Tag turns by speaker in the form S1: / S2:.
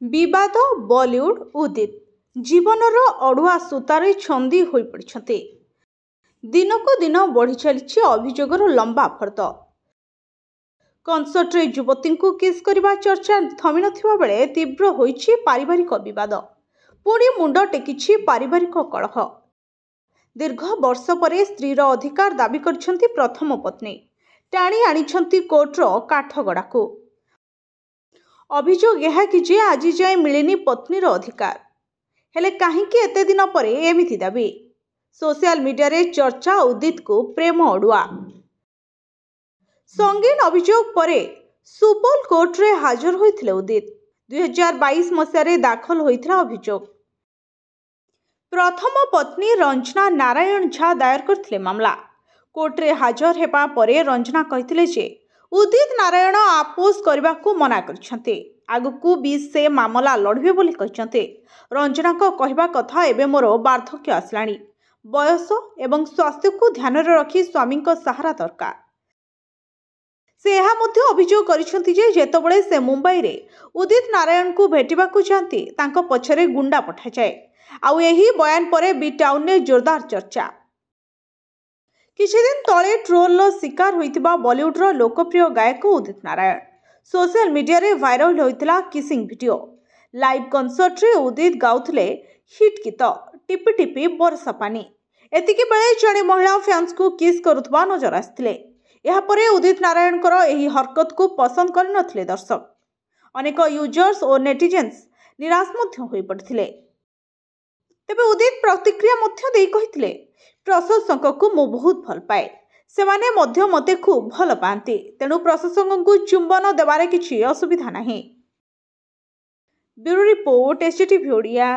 S1: विवाद बॉलीवुड उदित जीवनर अड़ुआ सूतारे छंदी होई पड़िछन्ते। दिनकु दिन बढ़ी चली अभियोगर लंबा फर्द। कनसर्ट रे युवती को किस करने चर्चा थमी नथिबा बेले तीव्र होईछि पारिवारिक विवाद। पुणी मुंड टेकिछि पारिवारिक कलह। दीर्घ वर्ष पर स्त्रीर अधिकार दाबी करछन्ति प्रथम पत्नी। टाणी आनिछन्ति कोर्टर काठगड़ा को। अभियोग यह कि जे आज जाए मिलेनी पत्नीर अधिकार। हेले काहींकि एते दिन पर एमिति दाबी। सोशल मीडिया रे चर्चा उदित को प्रेम अड़ुआ। संगीन अभियोग पर सुपौल कोर्ट रे हाजर होइथिले उदित। 2022 मसीह दाखल होइथिला अभियोग। प्रथम पत्नी रंजना नारायण झा दायर करथिले मामला। कोर्ट रे हाजर हेबा परे रंजना कहिथिले जे उदित नारायण आपोस करने को मना करछन्ते। आगकू भी से मामला लड़बे बोली कहछन्ते। रंजना को कहबा कथा एबे मोर वार्धक्य आसलाणी। बयस एवं स्वास्थ्य को ध्यान रे रखी स्वामी को सहारा दरकार। से यह मध्य अभियोग करिछन्ति जे जेतबेले से मुंबई रे उदित नारायण को भेटिबा को जांती तांको पछरे गुंडा पठा जाए। आउ एही बयान परे बी टाउन ने जोरदार चर्चा। किछि दिन तले ट्रोल शिकार होइतिबा बॉलीवुड लोकप्रिय गायक उदित नारायण सोशल मीडिया रे वायरल होइतिला किसिंग वीडियो। लाइव कनसर्ट रे उदित गाउथले हिट गीत टिपी टिपी बरसा पानी। एतिके बेले जणे महिला फैंस को किस करुथबा नजर आस्थिले। एहा परे उदित नारायण करो एही हरकत को पसंद करि नथिले दर्शक। अनेक यूजर्स और नेटिजन्स निराश मध्य होई पड़थिले। तेबे उदित प्रतिक्रिया मध्य देई कहिथिले प्रशंसक को मु बहुत भल पाए। सेमाने मध्य मते खूब भल पाती। तेणु प्रशंसक को चुंबन देवारे किछि असुविधा नाही। Bureau report STV Odia.